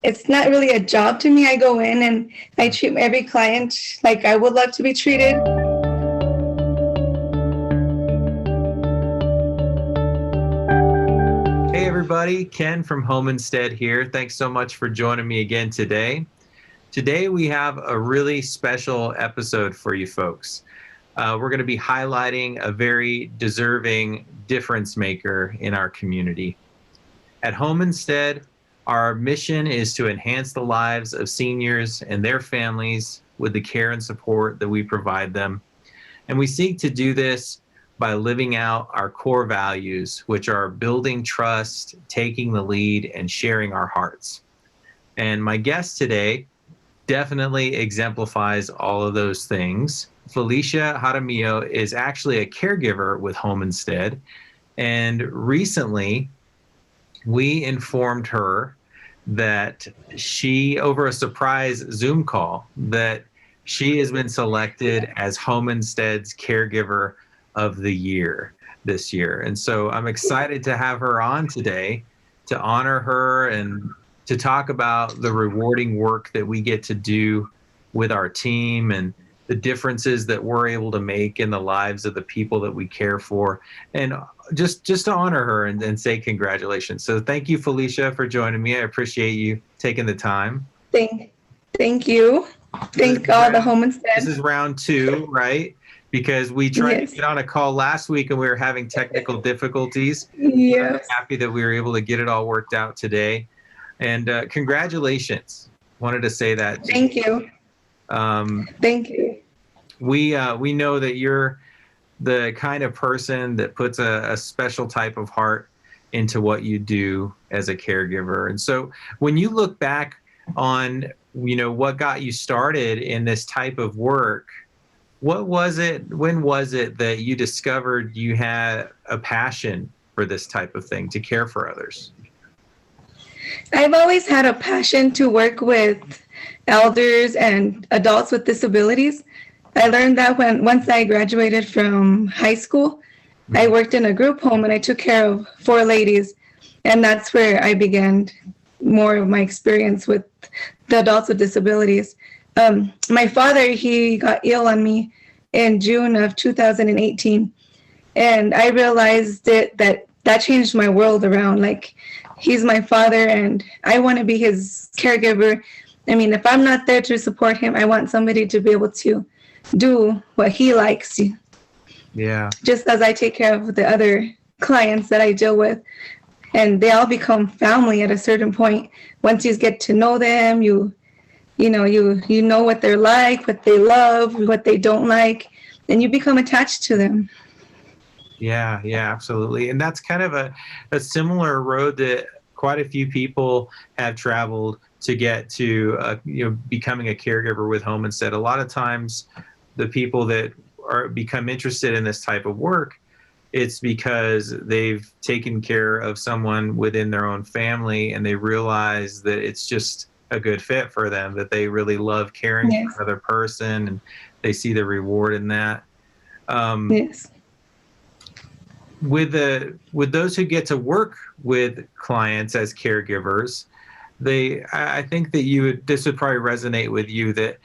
it's not really a job to me. I go in and I treat every client like I would love to be treated. Hey everybody, Ken from Home Instead here. Thanks so much for joining me again today. Today we have a really special episode for you folks. We're going to be highlighting a very deserving difference maker in our community. At Home Instead, our mission is to enhance the lives of seniors and their families with the care and support that we provide them. And we seek to do this by living out our core values, which are building trust, taking the lead, and sharing our hearts. And my guest today definitely exemplifies all of those things. Felicia Jaramillo is actually a caregiver with Home Instead. And recently, we informed her that she, over a surprise Zoom call, that she has been selected as Home Instead's Caregiver of the Year this year. And so I'm excited to have her on today to honor her and to talk about the rewarding work that we get to do with our team and the differences that we're able to make in the lives of the people that we care for, and just to honor her and say congratulations. So thank you, Felicia, for joining me. I appreciate you taking the time. Thank you. Thank all the Home Instead. This is round 2, right? Because we tried to get on a call last week and we were having technical difficulties. Yes. I'm happy that we were able to get it all worked out today. And congratulations. Wanted to say that. Thank you. Thank you. We know that you're the kind of person that puts a special type of heart into what you do as a caregiver. And so when you look back on, what got you started in this type of work, when was it that you discovered you had a passion for this type of thing, to care for others? I've always had a passion to work with elders and adults with disabilities. I learned that once I graduated from high school. I worked in a group home and I took care of 4 ladies. And that's where I began more of my experience with the adults with disabilities. My father, he got ill on me in June of 2018. And I realized that changed my world around. Like, he's my father and I want to be his caregiver. I mean, if I'm not there to support him, I want somebody to be able to do what he likes. Yeah. Just as I take care of the other clients that I deal with. And they all become family at a certain point. Once you get to know them, you know what they're like, what they love, what they don't like, and you become attached to them. Yeah, absolutely. And that's kind of a similar road that quite a few people have traveled to get to becoming a caregiver with Home Instead. A lot of times the people that become interested in this type of work, it's because they've taken care of someone within their own family and they realize that it's just a good fit for them, that they really love caring for another person and they see the reward in that. Yes. With those who get to work with clients as caregivers, I think that this would probably resonate with you, that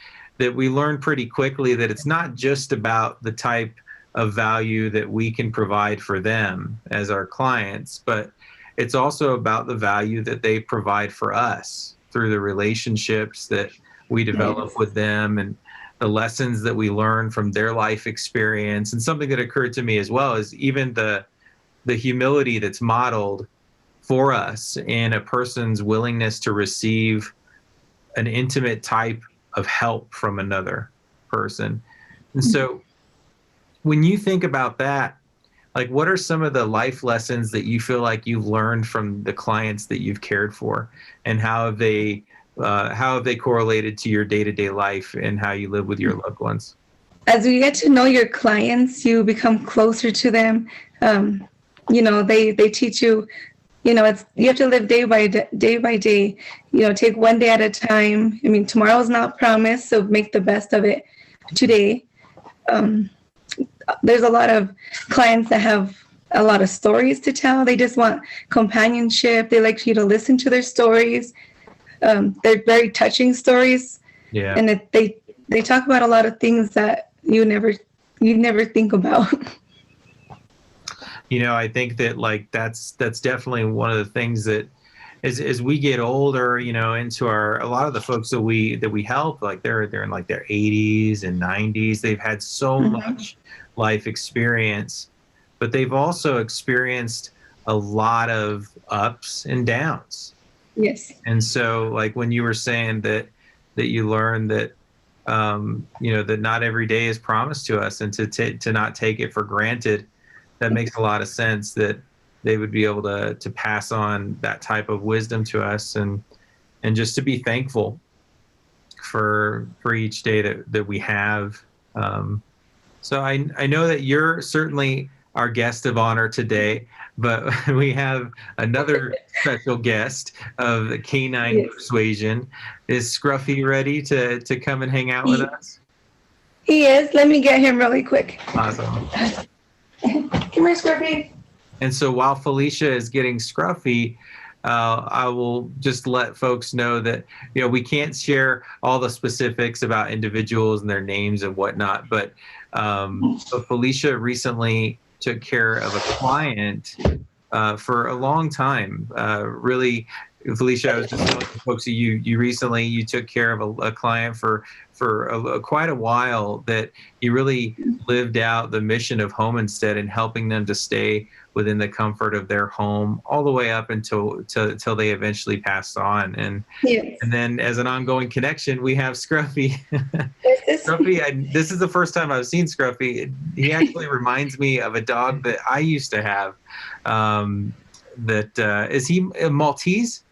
we learn pretty quickly that it's not just about the type of value that we can provide for them as our clients, but it's also about the value that they provide for us through the relationships that we develop with them and the lessons that we learn from their life experience. And something that occurred to me as well is even the humility that's modeled for us in a person's willingness to receive an intimate type of help from another person. And so when you think about that, like, what are some of the life lessons that you feel like you've learned from the clients that you've cared for, and how have they correlated to your day-to-day life and how you live with your loved ones? As you get to know your clients, you become closer to them. They teach you, you have to live day by day, take one day at a time. I mean, tomorrow's not promised, so make the best of it today. There's a lot of clients that have a lot of stories to tell. They just want companionship. They like you to listen to their stories. they're very touching stories, Yeah. and they talk about a lot of things that you never think about. I think that like that's definitely one of the things that as we get older, into a lot of the folks that we help, like they're in like their 80s and 90s. They've had so much life experience, but they've also experienced a lot of ups and downs. Yes. And so like when you were saying that you learned that that not every day is promised to us, and to not take it for granted, that makes a lot of sense that they would be able to pass on that type of wisdom to us, and just to be thankful for each day that we have. So I know that you're certainly our guest of honor today, but we have another special guest of the Canine Persuasion. Is Scruffy ready to come and hang out with us? He is. Let me get him really quick. Awesome. Come here, Scruffy. And so while Felicia is getting Scruffy, I will just let folks know that we can't share all the specifics about individuals and their names and whatnot, but so Felicia recently took care of a client for a long time. Really, Felicia, I was just telling folks that you recently took care of a client for quite a while, that you really lived out the mission of Home Instead and helping them to stay within the comfort of their home all the way up until they eventually passed on. And then as an ongoing connection, we have Scruffy. Scruffy, this is the first time I've seen Scruffy. He actually reminds me of a dog that I used to have. Is he a Maltese?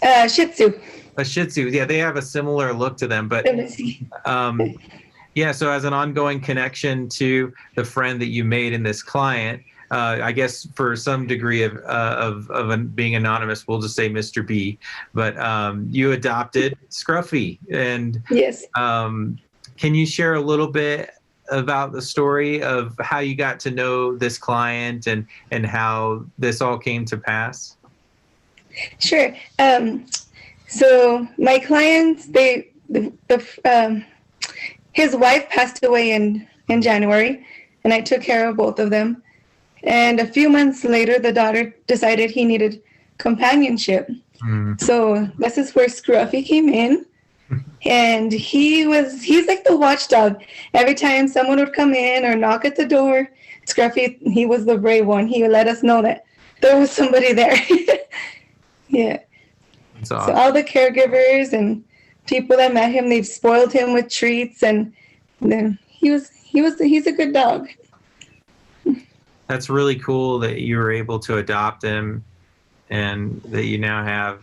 Shih Tzu. A Shih Tzu. Yeah, they have a similar look to them. But yeah, so as an ongoing connection to the friend that you made in this client, I guess for some degree of being anonymous, we'll just say Mr. B. But you adopted Scruffy, and yes. Can you share a little bit about the story of how you got to know this client and how this all came to pass? Sure. So my clients, his wife passed away in January, and I took care of both of them. And a few months later, the daughter decided he needed companionship. So this is where Scruffy came in. And he's like the watchdog. Every time someone would come in or knock at the door, Scruffy, he was the brave one. He would let us know that there was somebody there. Yeah. So all the caregivers and people that met him, they've spoiled him with treats, and then he's a good dog. That's really cool that you were able to adopt him, and that you now have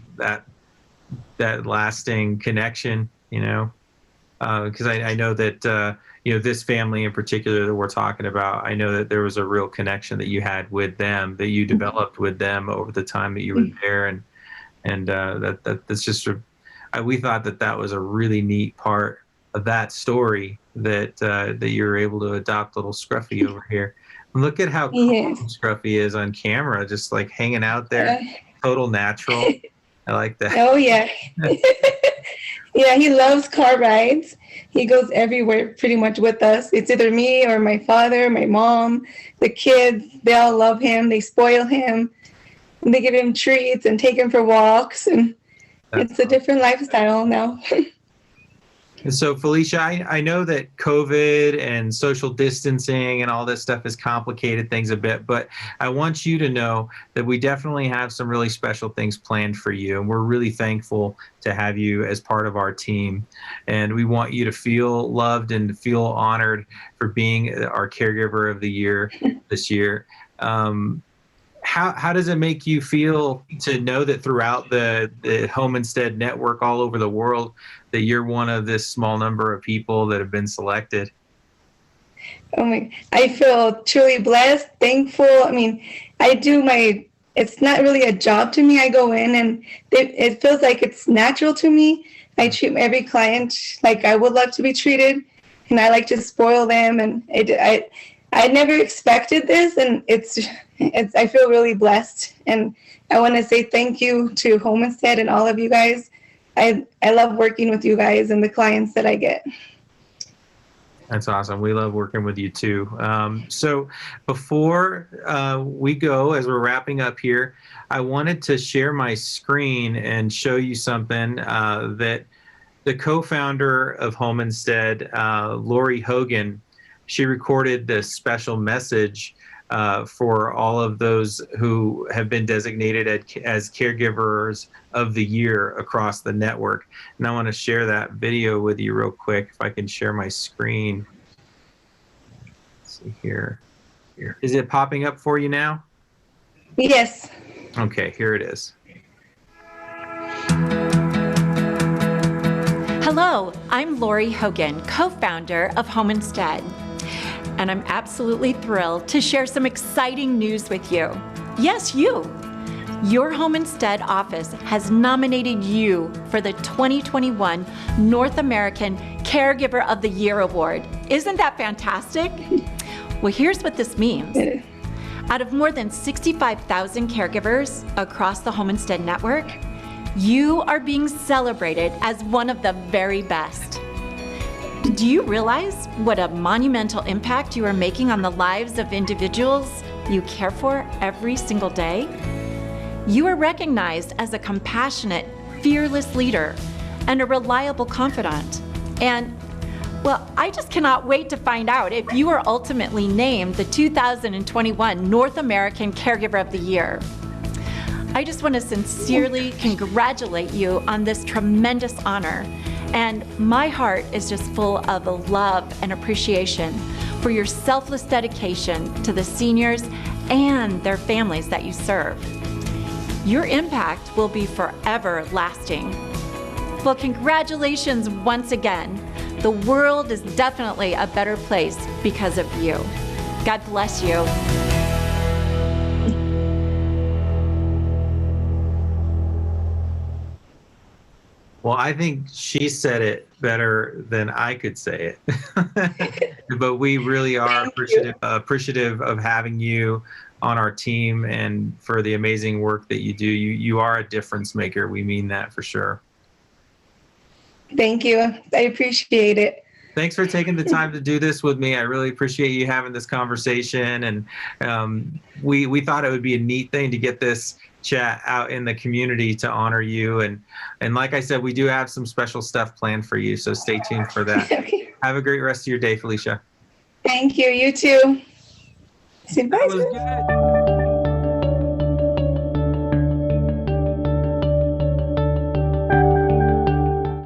that lasting connection, because I know that this family in particular that we're talking about, I know that there was a real connection that you had with them, that you developed with them over the time that you were there, and that's just we thought that was a really neat part of that story, that you were able to adopt little Scruffy over here. Look at how calm Scruffy is on camera, just like hanging out there, total natural. I like that. Oh, yeah. Yeah, he loves car rides. He goes everywhere pretty much with us. It's either me or my father, my mom, the kids. They all love him. They spoil him. And they give him treats and take him for walks. And it's a different lifestyle now. And so, Felicia, I know that COVID and social distancing and all this stuff has complicated things a bit, but I want you to know that we definitely have some really special things planned for you, and we're really thankful to have you as part of our team. And we want you to feel loved and to feel honored for being our caregiver of the year this year. How does it make you feel to know that throughout the Home Instead network all over the world, that you're one of this small number of people that have been selected? I feel truly blessed, thankful. I mean, it's not really a job to me. I go in and it feels like it's natural to me. I treat every client like I would love to be treated, and I like to spoil them. And I never expected this, and I feel really blessed, and I want to say thank you to Home Instead and all of you guys. I love working with you guys and the clients that I get. That's awesome. We love working with you too. So before we go, as we're wrapping up here, I wanted to share my screen and show you something that the co-founder of Home Instead, Lori Hogan, she recorded this special message for all of those who have been designated as caregivers of the year across the network. And I want to share that video with you real quick. If I can share my screen. Let's see here. Is it popping up for you now? Yes. Okay, here it is. Hello, I'm Lori Hogan, co-founder of Home Instead. And I'm absolutely thrilled to share some exciting news with you. Yes, you. Your Home Instead office has nominated you for the 2021 North American Caregiver of the Year Award. Isn't that fantastic? Well, here's what this means. Out of more than 65,000 caregivers across the Home Instead network, you are being celebrated as one of the very best. Do you realize what a monumental impact you are making on the lives of individuals you care for every single day? You are recognized as a compassionate, fearless leader and a reliable confidant. And, well, I just cannot wait to find out if you are ultimately named the 2021 North American Caregiver of the Year. I just want to sincerely congratulate you on this tremendous honor. And my heart is just full of love and appreciation for your selfless dedication to the seniors and their families that you serve. Your impact will be forever lasting. Well, congratulations once again. The world is definitely a better place because of you. God bless you. Well, I think she said it better than I could say it. But we really are appreciative of having you on our team and for the amazing work that you do. You are a difference maker. We mean that for sure. Thank you. I appreciate it. Thanks for taking the time to do this with me. I really appreciate you having this conversation. And we thought it would be a neat thing to get this chat out in the community to honor you. And like I said, we do have some special stuff planned for you. So stay tuned for that. Okay. Have a great rest of your day, Felicia. Thank you. You too. Say bye. That was good.